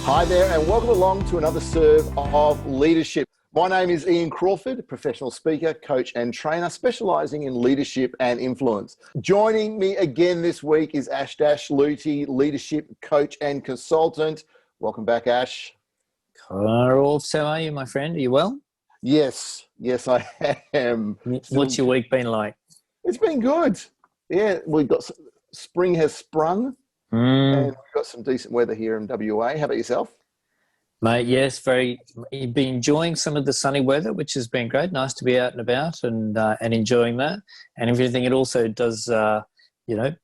Hi there, and welcome along to another serve of leadership. My name is Ian Crawford, professional speaker, coach, and trainer specializing in leadership and influence. Joining me again this week is Ash Luti, leadership coach and consultant. Welcome back, Ash. Rolf, how are you, my friend? Are you well? Yes, I am. What's your week been like? It's been good. Yeah, we've got spring has sprung. And we've got some decent weather here in WA. How about yourself? Mate, yes, you've been enjoying some of the sunny weather, which has been great. Nice to be out and about and enjoying that. And if anything, it also does,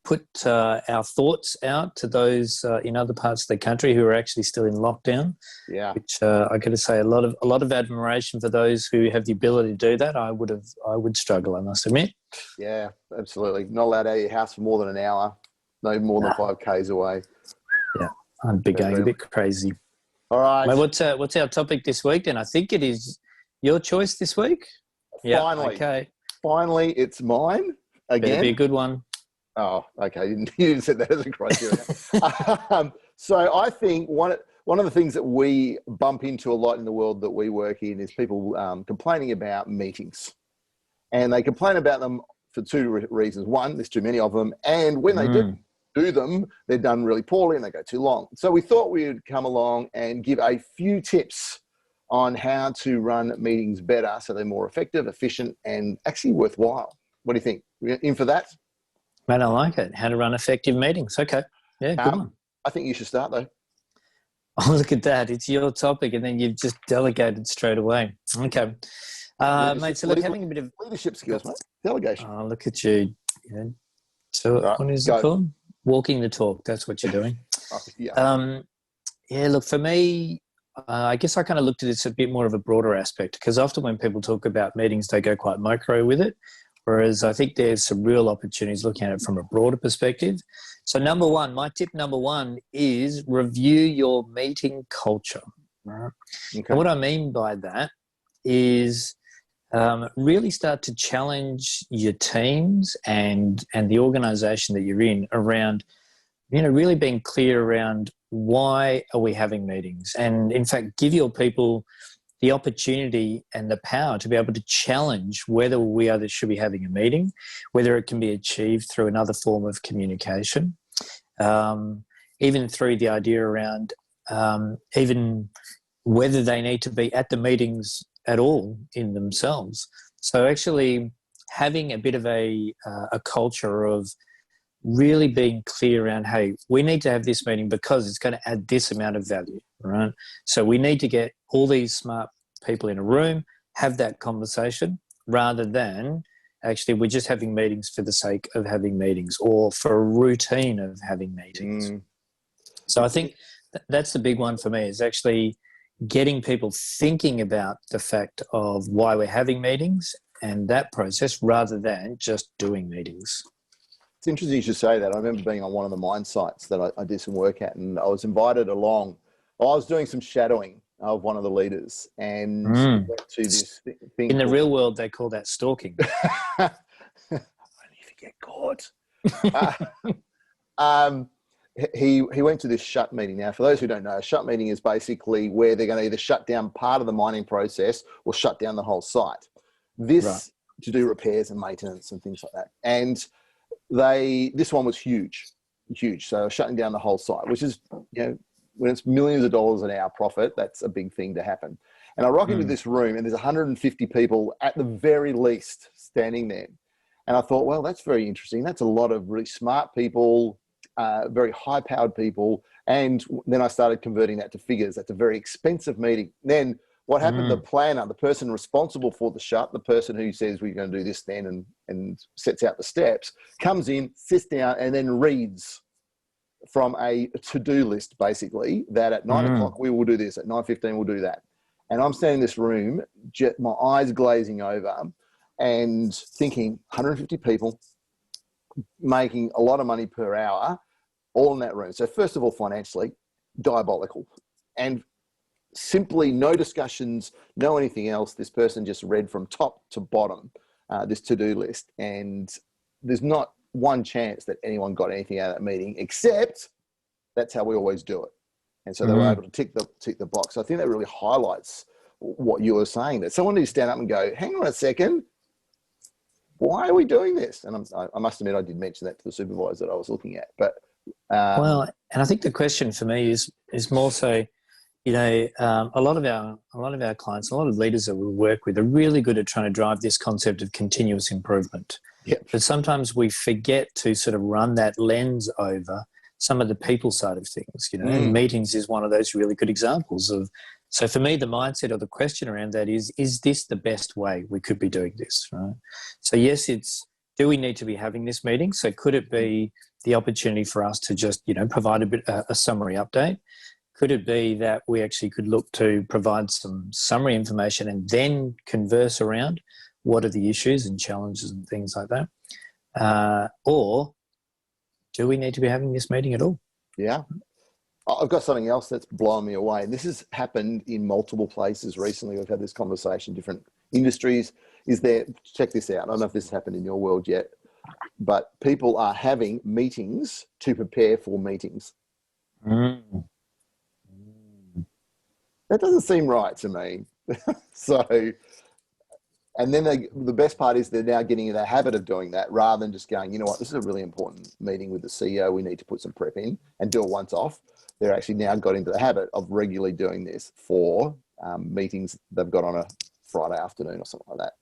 put our thoughts out to those in other parts of the country who are actually still in lockdown. Yeah. Which I got to say, a lot of admiration for those who have the ability to do that. I would struggle, I must admit. Yeah, absolutely. Not allowed out of your house for more than an hour. No more than 5 Ks away. Yeah, I'm going a bit crazy. All right. Mate, what's our topic this week? And I think it is your choice this week. Finally. Yeah, okay. Finally, it's mine again. Better be a good one. Oh, okay. You didn't set that as a criteria. So I think one of the things that we bump into a lot in the world that we work in is people complaining about meetings. And they complain about them for two reasons. One, there's too many of them. And when they do them, they're done really poorly and they go too long. So we thought we would come along and give a few tips on how to run meetings better so they're more effective, efficient, and actually worthwhile. What do you think? We're in for that? Man, I like it. How to run effective meetings. Okay. Yeah, good one. I think you should start though. Oh, look at that. It's your topic and then you've just delegated straight away. Okay. Mate, so look, having a bit of leadership skills, mate. Delegation. Oh, look at you. Yeah. So right, what is it called? Walking the talk. That's what you're doing. Yeah. Look, for me, I guess I kind of looked at this a bit more of a broader aspect because often when people talk about meetings, they go quite micro with it. Whereas I think there's some real opportunities looking at it from a broader perspective. So my tip number one is review your meeting culture. Right? Okay. And what I mean by that is really start to challenge your teams and the organization that you're in around, really being clear around why are we having meetings, and in fact give your people the opportunity and the power to be able to challenge whether we should be having a meeting, whether it can be achieved through another form of communication, even through the idea around even whether they need to be at the meetings at all in themselves. So actually having a bit of a culture of really being clear around, hey, we need to have this meeting because it's going to add this amount of value, right? So we need to get all these smart people in a room, have that conversation, rather than actually we're just having meetings for the sake of having meetings or for a routine of having meetings. So I think that's the big one for me, is actually getting people thinking about the fact of why we're having meetings and that process rather than just doing meetings. It's interesting you should say that. I remember being on one of the mine sites that I did some work at, and I was invited along. I was doing some shadowing of one of the leaders, and went to this thing. In the real world, they call that stalking. Only if you get caught. He went to this shut meeting. Now, for those who don't know, a shut meeting is basically where they're going to either shut down part of the mining process or shut down the whole site. This to do repairs and maintenance and things like that. And this one was huge. So shutting down the whole site, which is, when it's millions of dollars an hour profit, that's a big thing to happen. And I rock into this room and there's 150 people at the very least standing there. And I thought, well, that's very interesting. That's a lot of really smart people, very high-powered people. And then I started converting that to figures. That's a very expensive meeting. Then what happened? The planner, the person responsible for the shut, the person who says we're going to do this then and sets out the steps, comes in, sits down, and then reads from a to-do list, basically, that at 9 o'clock we will do this, at 9:15 we'll do that. And I'm standing in this room, my eyes glazing over and thinking 150 people making a lot of money per hour, all in that room. So first of all, financially, diabolical. And simply no discussions, no anything else. This person just read from top to bottom this to-do list. And there's not one chance that anyone got anything out of that meeting, except that's how we always do it. And so they were able to tick the box. I think that really highlights what you were saying, that someone needs to stand up and go, hang on a second, why are we doing this? And I must admit, I did mention that to the supervisor that I was looking at. But well, and I think the question for me is more so, you know, a lot of our clients, a lot of leaders that we work with are really good at trying to drive this concept of continuous improvement. Yep. But sometimes we forget to sort of run that lens over some of the people side of things, you know, and meetings is one of those really good examples of. So for me, the mindset or the question around that is this the best way we could be doing this, right? So yes, do we need to be having this meeting? So could it be the opportunity for us to just, you know, provide a summary update? Could it be that we actually could look to provide some summary information and then converse around what are the issues and challenges and things like that? Or do we need to be having this meeting at all? Yeah. I've got something else that's blowing me away. And this has happened in multiple places recently. We've had this conversation, different industries. Check this out. I don't know if this has happened in your world yet, but people are having meetings to prepare for meetings. That doesn't seem right to me. And then the best part is they're now getting in the habit of doing that rather than just going, you know what, this is a really important meeting with the CEO. We need to put some prep in and do it once off. They're actually now got into the habit of regularly doing this for meetings they've got on a Friday afternoon or something like that.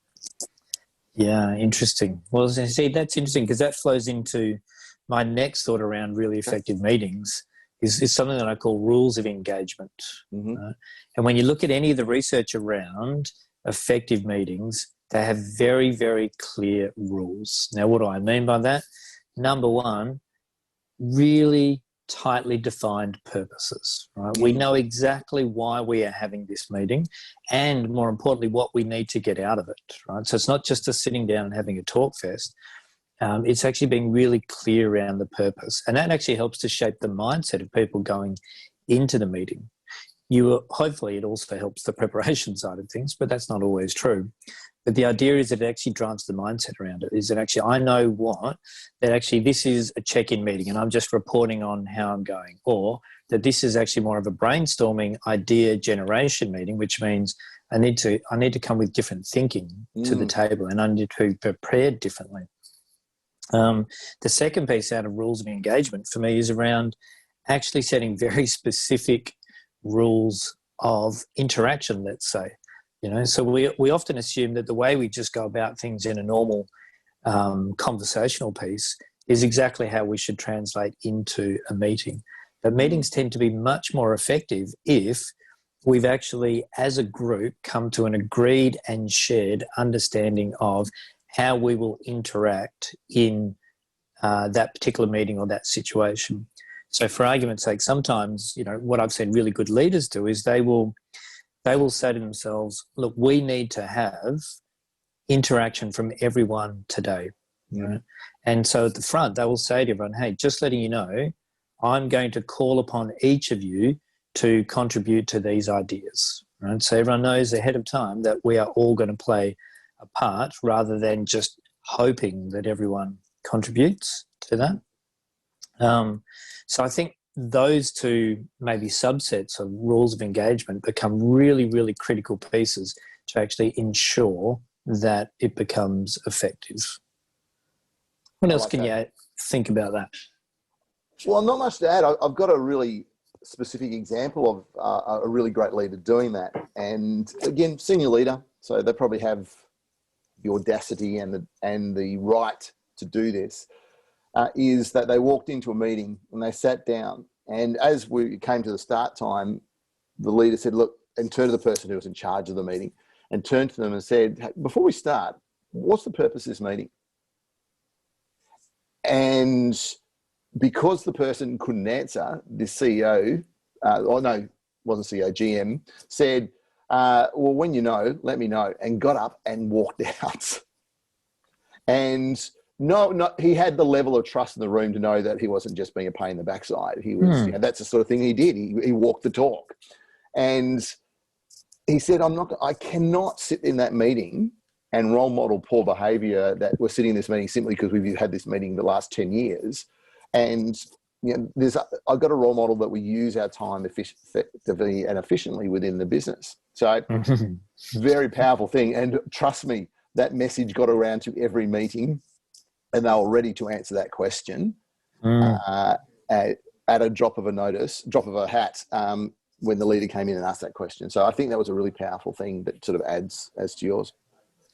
Yeah, interesting. Well, see, that's interesting because that flows into my next thought around really effective meetings is something that I call rules of engagement. And when you look at any of the research around effective meetings, they have very, very clear rules. Now, what do I mean by that? Number one, really tightly defined purposes, right? We know exactly why we are having this meeting and, more importantly, what we need to get out of it, right? So it's not just us sitting down and having a talk fest. It's actually being really clear around the purpose. And that actually helps to shape the mindset of people going into the meeting. Hopefully it also helps the preparation side of things, but that's not always true. But the idea is that it actually drives the mindset around it, is that actually I know that actually this is a check-in meeting and I'm just reporting on how I'm going, or that this is actually more of a brainstorming idea generation meeting, which means I need to come with different thinking to the table and I need to be prepared differently. The second piece out of rules of engagement for me is around actually setting very specific rules of interaction, let's say. You know, so we often assume that the way we just go about things in a normal conversational piece is exactly how we should translate into a meeting. But meetings tend to be much more effective if we've actually, as a group, come to an agreed and shared understanding of how we will interact in that particular meeting or that situation. So for argument's sake, sometimes, you know, what I've seen really good leaders do is they will say to themselves, look, we need to have interaction from everyone today. You know? And so at the front, they will say to everyone, hey, just letting you know, I'm going to call upon each of you to contribute to these ideas. Right? So everyone knows ahead of time that we are all going to play a part rather than just hoping that everyone contributes to that. So I think those two maybe subsets of rules of engagement become really, really critical pieces to actually ensure that it becomes effective. What else can you think about that? Well, not much to add. I've got a really specific example of a really great leader doing that. And again, senior leader, so they probably have the audacity and the right to do this, is that they walked into a meeting and they sat down. And as we came to the start time, the leader said, look, and turned to the person who was in charge of the meeting and turned to them and said, hey, before we start, what's the purpose of this meeting? And because the person couldn't answer, the CEO, wasn't CEO, GM, said, well, when you know, let me know, and got up and walked out. And no, he had the level of trust in the room to know that he wasn't just being a pain in the backside. He was, you know, that's the sort of thing he did. He walked the talk. And he said, I cannot sit in that meeting and role model poor behavior that we're sitting in this meeting simply because we've had this meeting the last 10 years. And I've got a role model that we use our time effectively and efficiently within the business. So very powerful thing. And trust me, that message got around to every meeting and they were ready to answer that question at a drop of a hat when the leader came in and asked that question. So I think that was a really powerful thing that sort of adds to yours.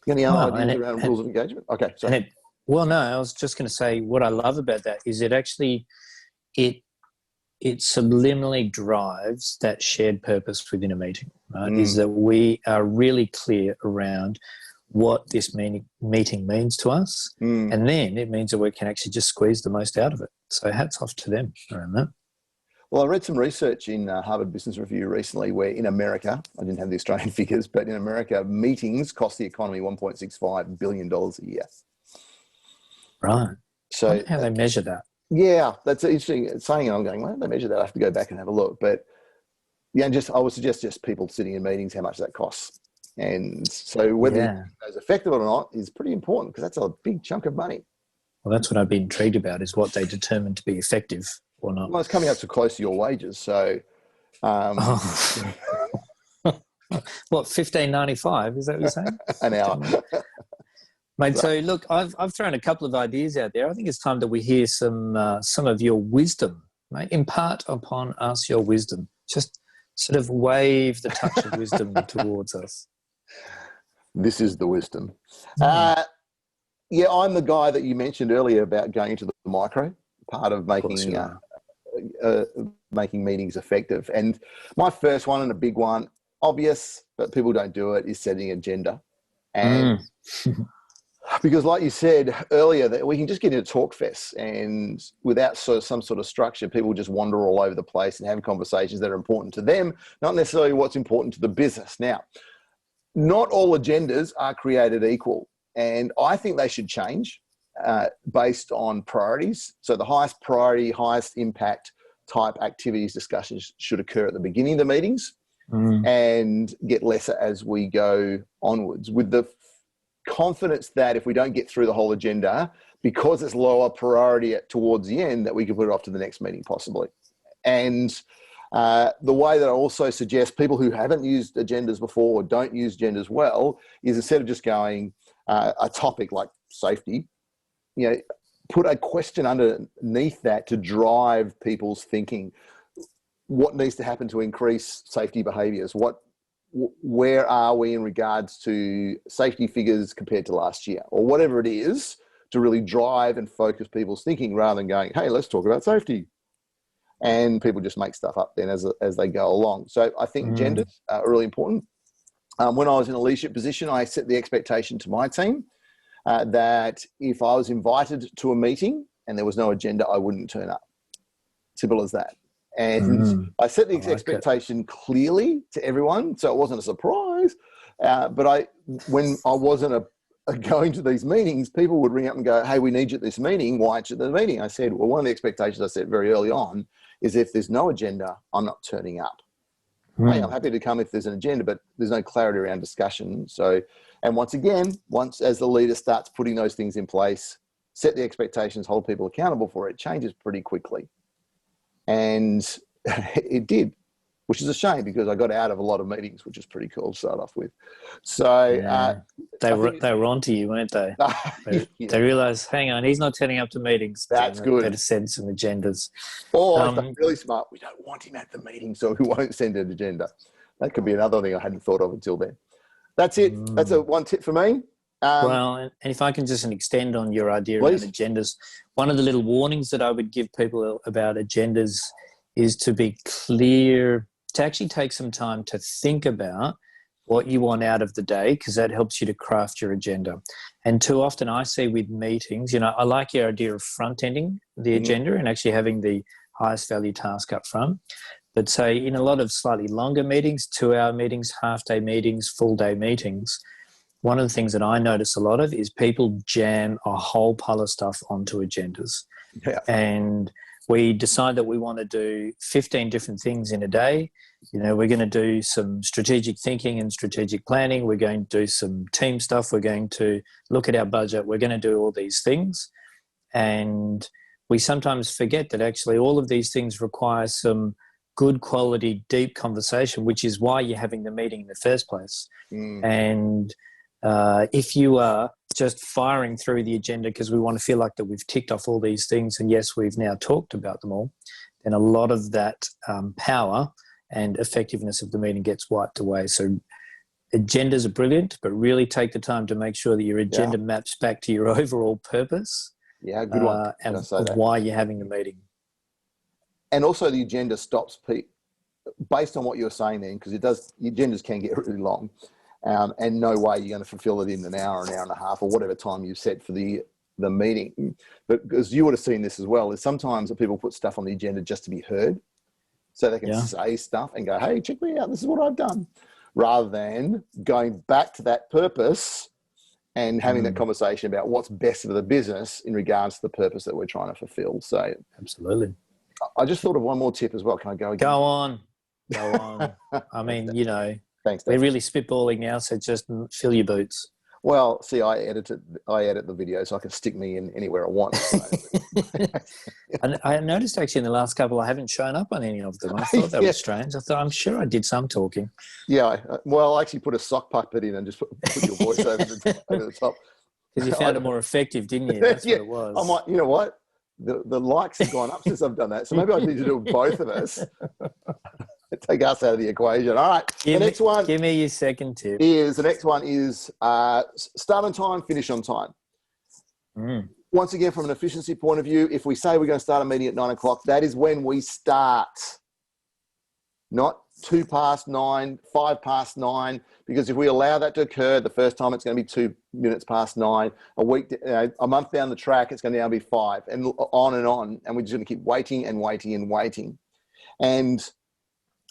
You got any other ideas around rules of engagement? Okay. So. Well, no, I was just going to say what I love about that is it actually, it subliminally drives that shared purpose within a meeting, right? Is that we are really clear around what this meeting means to us. And then it means that we can actually just squeeze the most out of it. So hats off to them around that. Well, I read some research in Harvard Business Review recently where in America, I didn't have the Australian figures, but in America, meetings cost the economy $1.65 billion a year. Right. So I wonder how they measure that. Yeah, that's interesting saying. I'm going, well, they measure that. I have to go back and have a look. But yeah, I would suggest just people sitting in meetings, how much that costs. And so whether it's effective or not is pretty important because that's a big chunk of money. Well, that's what I'd be intrigued about is what they determine to be effective or not. Well, it's coming up to close to your wages. So what, $15.95? Is that what you're saying? An hour. Mate, so look, I've thrown a couple of ideas out there. I think it's time that we hear some of your wisdom, mate. Impart upon us your wisdom. Just sort of wave the touch of wisdom towards us. This is the wisdom. Yeah, I'm the guy that you mentioned earlier about going into the micro, part of making making meetings effective. And my first one and a big one, obvious, but people don't do it, is setting agenda. And because like you said earlier, that we can just get into talk fests and without some sort of structure, people just wander all over the place and have conversations that are important to them, not necessarily what's important to the business. Now, not all agendas are created equal, and I think they should change based on priorities. So the highest priority, highest impact type activities, discussions should occur at the beginning of the meetings and get lesser as we go onwards, with the confidence that if we don't get through the whole agenda, because it's lower priority towards the end, that we can put it off to the next meeting possibly. And the way that I also suggest people who haven't used agendas before or don't use agendas well is instead of just going a topic like safety, put a question underneath that to drive people's thinking. What needs to happen to increase safety behaviours? Where are we in regards to safety figures compared to last year, or whatever it is, to really drive and focus people's thinking rather than going, hey, let's talk about safety. And people just make stuff up then as they go along. So I think agendas are really important. When I was in a leadership position, I set the expectation to my team that if I was invited to a meeting and there was no agenda, I wouldn't turn up. Simple as that. And I set the expectation clearly to everyone, so it wasn't a surprise. But when I wasn't going to these meetings, people would ring up and go, hey, we need you at this meeting. Why aren't you at the meeting? I said, well, one of the expectations I set very early on is if there's no agenda, I'm not turning up. Hey, I'm happy to come if there's an agenda, but there's no clarity around discussion. So, and once as the leader starts putting those things in place, set the expectations, hold people accountable for it, it changes pretty quickly. And it did, which is a shame because I got out of a lot of meetings, which is pretty cool to start off with. So they were onto you, weren't they? They realised, hang on, he's not turning up to meetings. That's good. Better send some agendas. Or if they're really smart, we don't want him at the meeting, so we won't send an agenda. That could be another thing I hadn't thought of until then. That's it. That's one tip for me. Well, and if I can just extend on your idea around agendas, one of the little warnings that I would give people about agendas is to be clear, to actually take some time to think about what you want out of the day, because that helps you to craft your agenda. And too often I see with meetings, I like your idea of front-ending the agenda and actually having the highest value task up front. But say in a lot of slightly longer meetings, 2-hour meetings, half-day meetings, full-day meetings, one of the things that I notice a lot of is people jam a whole pile of stuff onto agendas. Yeah. And we decide that we want to do 15 different things in a day. We're going to do some strategic thinking and strategic planning. We're going to do some team stuff. We're going to look at our budget. We're going to do all these things. And we sometimes forget that actually all of these things require some good quality, deep conversation, which is why you're having the meeting in the first place. And if you are just firing through the agenda because we want to feel like that we've ticked off all these things, and yes, we've now talked about them all, then a lot of that power and effectiveness of the meeting gets wiped away. So agendas are brilliant, but really take the time to make sure that your agenda maps back to your overall purpose. Yeah, good one. And of why you're having the meeting. And also the agenda stops based on what you're saying then, because the agendas can get really long. And no way you're going to fulfill it in an hour and a half, or whatever time you've set for the meeting. But because you would have seen this as well, is sometimes people put stuff on the agenda just to be heard, so they can say stuff and go, hey, check me out, this is what I've done, rather than going back to that purpose and having that conversation about what's best for the business in regards to the purpose that we're trying to fulfill. So absolutely. I just thought of one more tip as well. Can I go again? Go on. I mean, Thanks, we're really spitballing now, so just fill your boots. Well, see, I edit the video so I can stick me in anywhere I want. And I noticed actually in the last couple, I haven't shown up on any of them. I thought that was strange. I thought, I'm sure I did some talking. Yeah, well, I actually put a sock puppet in and just put your voice over the top. Because you found it more effective, didn't you? That's what it was. I'm like, you know what? The likes have gone up since I've done that. So maybe I need to do both of us. Take us out of the equation. All right. The next one. Give me your second tip. The next one is start on time, finish on time. Once again, from an efficiency point of view, if we say we're going to start a meeting at 9 o'clock, that is when we start. Not 2 past 9, 5 past 9, because if we allow that to occur, the first time it's going to be 2 minutes past 9. A month down the track, it's going to now be 5, and on, and we're just going to keep waiting and waiting and waiting, and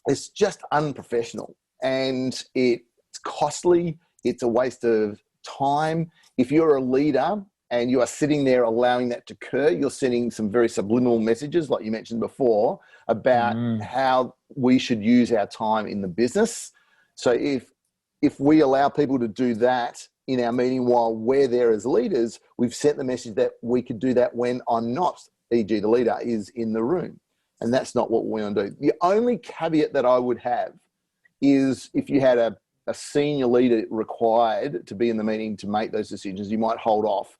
it's just unprofessional, and it's costly. It's a waste of time. If you're a leader and you are sitting there allowing that to occur, you're sending some very subliminal messages, like you mentioned before, about how we should use our time in the business. So if we allow people to do that in our meeting while we're there as leaders, we've sent the message that we could do that when I'm not, e.g. the leader is in the room. And that's not what we want to do. The only caveat that I would have is if you had a senior leader required to be in the meeting to make those decisions, you might hold off.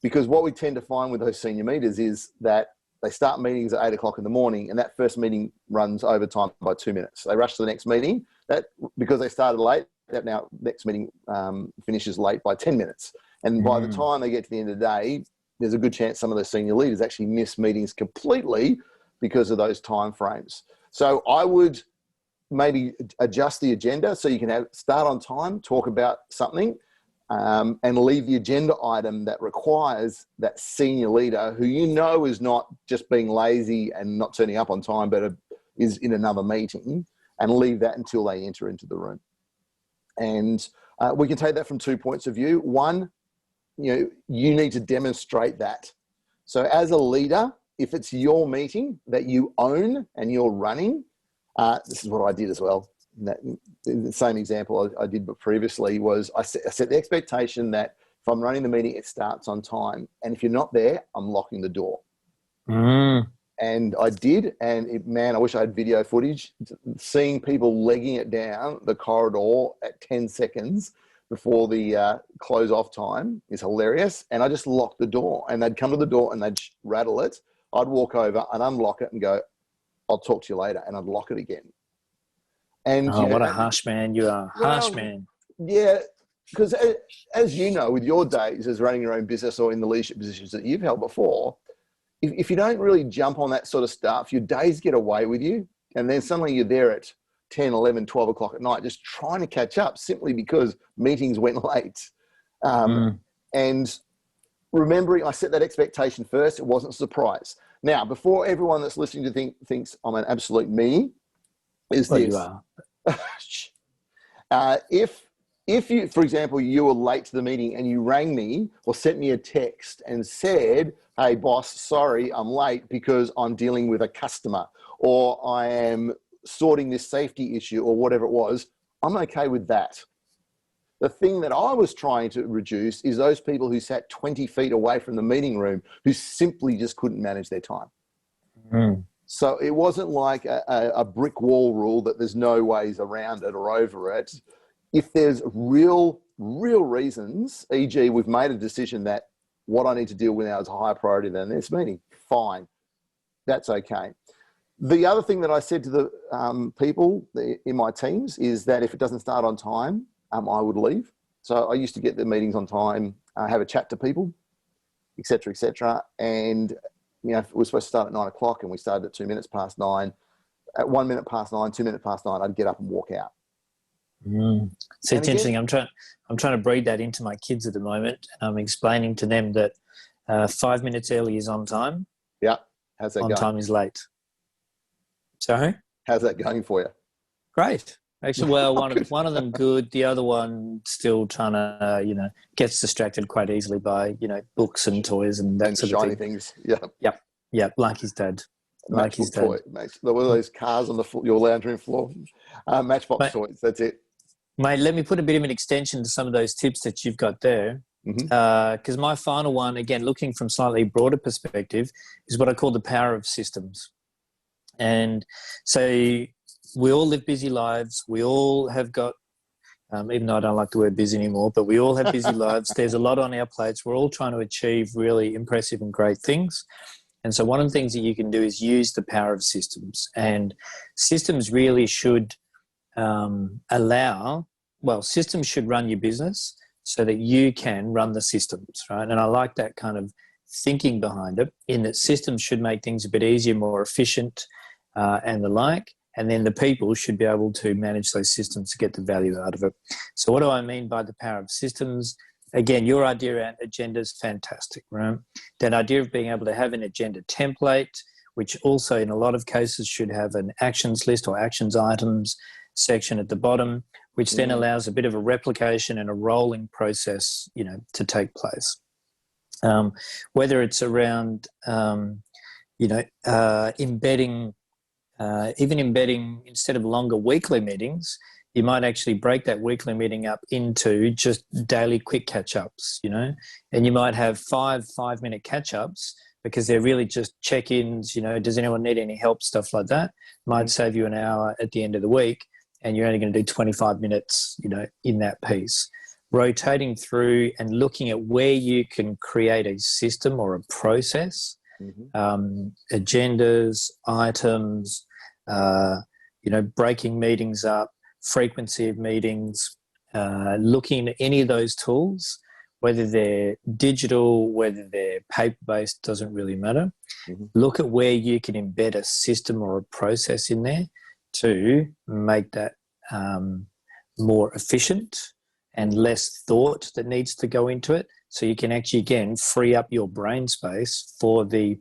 Because what we tend to find with those senior leaders is that they start meetings at 8 o'clock in the morning, and that first meeting runs over time by 2 minutes. They rush to the next meeting. That because they started late, that now next meeting finishes late by 10 minutes. And by the time they get to the end of the day, there's a good chance some of those senior leaders actually miss meetings completely because of those time frames. So I would maybe adjust the agenda so you can start on time, talk about something, and leave the agenda item that requires that senior leader who you know is not just being lazy and not turning up on time, but is in another meeting, and leave that until they enter into the room. And we can take that from 2 points of view. One, you need to demonstrate that. So as a leader, if it's your meeting that you own and you're running, this is what I did as well. The same example I did but previously was I set the expectation that if I'm running the meeting, it starts on time. And if you're not there, I'm locking the door. And I did. And I wish I had video footage. Seeing people legging it down the corridor at 10 seconds before the close off time is hilarious. And I just locked the door, and they'd come to the door and they'd rattle it. I'd walk over and unlock it and go, I'll talk to you later. And I'd lock it again. And what a harsh man you are. Harsh man. Yeah, because as you know, with your days as running your own business or in the leadership positions that you've held before, if you don't really jump on that sort of stuff, your days get away with you. And then suddenly you're there at 10, 11, 12 o'clock at night, just trying to catch up simply because meetings went late. And remembering I set that expectation first, it wasn't a surprise. Now, before everyone that's listening to thinks I'm an absolute meanie, is this. You are. If you, for example, you were late to the meeting and you rang me or sent me a text and said, hey boss, sorry, I'm late because I'm dealing with a customer, or I am sorting this safety issue, or whatever it was, I'm okay with that. The thing that I was trying to reduce is those people who sat 20 feet away from the meeting room who simply just couldn't manage their time. Mm. So it wasn't like a brick wall rule that there's no ways around it or over it. If there's real reasons, e.g. we've made a decision that what I need to deal with now is a higher priority than this meeting, fine, that's okay. The other thing that I said to the people in my teams is that if it doesn't start on time, I would leave. So I used to get the meetings on time, have a chat to people, et cetera, and if we're supposed to start at 9 o'clock and we started at 2 minutes past 9, at 1 minute past 9, 2 minutes past 9, I'd get up and walk out. Mm. So it's interesting. I'm trying to breed that into my kids at the moment. I'm explaining to them that 5 minutes early is on time. Yeah. How's that going? On time is late. So how's that going for you? Great. Actually, well, one of them good. The other one still trying to, gets distracted quite easily by, books and toys and that sort of shiny thing. Things. Yeah. Yeah. Like his dad. Like his dad. Toy. There were those cars on your lounge room floor. Matchbox toys. That's it. Mate, let me put a bit of an extension to some of those tips that you've got there. Because my final one, again, looking from slightly broader perspective, is what I call the power of systems. And so we all live busy lives. We all have got, even though I don't like the word busy anymore, but we all have busy lives. There's a lot on our plates. We're all trying to achieve really impressive and great things. And so one of the things that you can do is use the power of systems. And systems really should systems should run your business so that you can run the systems, right? And I like that kind of thinking behind it, in that systems should make things a bit easier, more efficient, and the like. And then the people should be able to manage those systems to get the value out of it. So what do I mean by the power of systems? Again, your idea around agenda is fantastic, right? That idea of being able to have an agenda template, which also in a lot of cases should have an actions list or actions items section at the bottom, which then allows a bit of a replication and a rolling process, to take place. Whether it's around, embedding, instead of longer weekly meetings, you might actually break that weekly meeting up into just daily quick catch-ups, and you might have 5-minute catch-ups because they're really just check-ins, does anyone need any help, stuff like that. Might save you an hour at the end of the week, and you're only going to do 25 minutes, in that piece. Rotating through and looking at where you can create a system or a process, agendas, items, breaking meetings up, frequency of meetings, looking at any of those tools, whether they're digital, whether they're paper-based, doesn't really matter. Look at where you can embed a system or a process in there to make that more efficient and less thought that needs to go into it. So you can actually, again, free up your brain space for the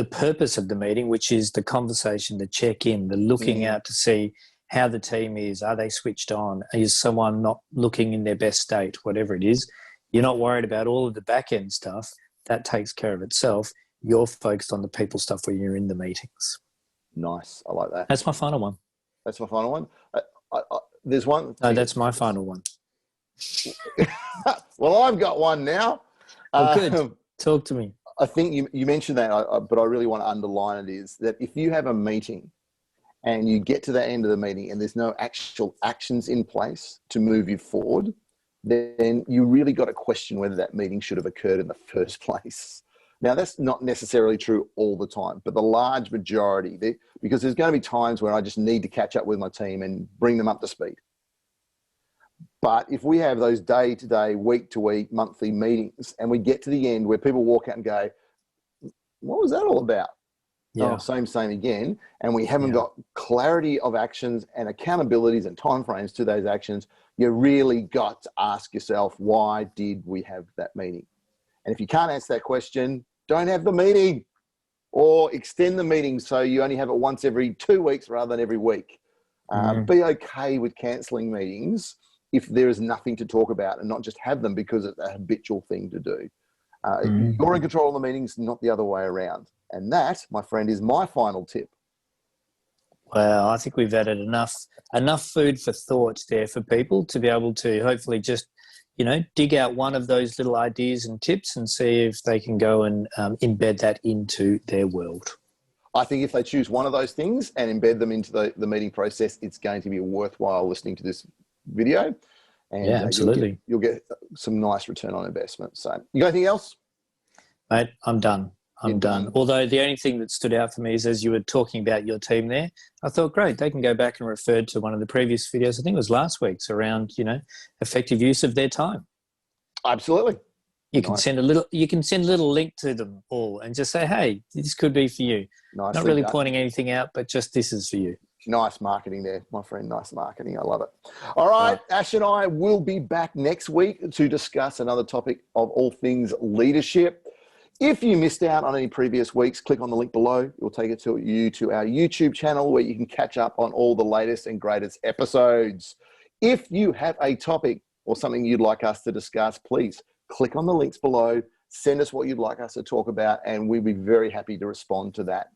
purpose of the meeting, which is the conversation, the check-in, the looking out to see how the team is. Are they switched on? Is someone not looking in their best state? Whatever it is, you're not worried about all of the back-end stuff. That takes care of itself. You're focused on the people stuff when you're in the meetings. Nice. I like that. That's my final one. That's my final one. There's one. No, that's my final one. Well, I've got one now. Oh, good. Talk to me. I think you mentioned that, but I really want to underline it, is that if you have a meeting and you get to the end of the meeting and there's no actual actions in place to move you forward, then you really got to question whether that meeting should have occurred in the first place. Now, that's not necessarily true all the time, but the large majority, because there's going to be times where I just need to catch up with my team and bring them up to speed. But if we have those day-to-day, week-to-week, monthly meetings, and we get to the end where people walk out and go, what was that all about? Yeah. Oh, same again. And we haven't got clarity of actions and accountabilities and timeframes to those actions, you really got to ask yourself, why did we have that meeting? And if you can't answer that question, don't have the meeting, or extend the meeting so you only have it once every 2 weeks rather than every week. Be okay with cancelling meetings if there is nothing to talk about, and not just have them because it's a habitual thing to do. You're in control of the meetings, not the other way around. And that, my friend, is my final tip. Well, I think we've added enough food for thought there for people to be able to hopefully just, dig out one of those little ideas and tips and see if they can go and embed that into their world. I think if they choose one of those things and embed them into the meeting process, it's going to be worthwhile listening to this video. And yeah, absolutely. You'll get some nice return on investment. So you got anything else? Mate, I'm done. I'm done. Although the only thing that stood out for me is as you were talking about your team there, I thought, great, they can go back and refer to one of the previous videos, I think it was last week's, around, effective use of their time. Absolutely. You can send a little link to them all and just say, hey, this could be for you. Not really pointing anything out, but just this is for you. Nice marketing there, my friend. Nice marketing. I love it. All right. Ash and I will be back next week to discuss another topic of all things leadership. If you missed out on any previous weeks, click on the link below. It will take you to our YouTube channel where you can catch up on all the latest and greatest episodes. If you have a topic or something you'd like us to discuss, please click on the links below. Send us what you'd like us to talk about, and we'd be very happy to respond to that.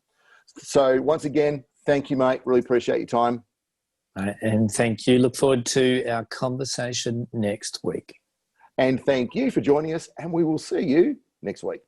So once again, thank you, mate. Really appreciate your time. And thank you. Look forward to our conversation next week. And thank you for joining us, and we will see you next week.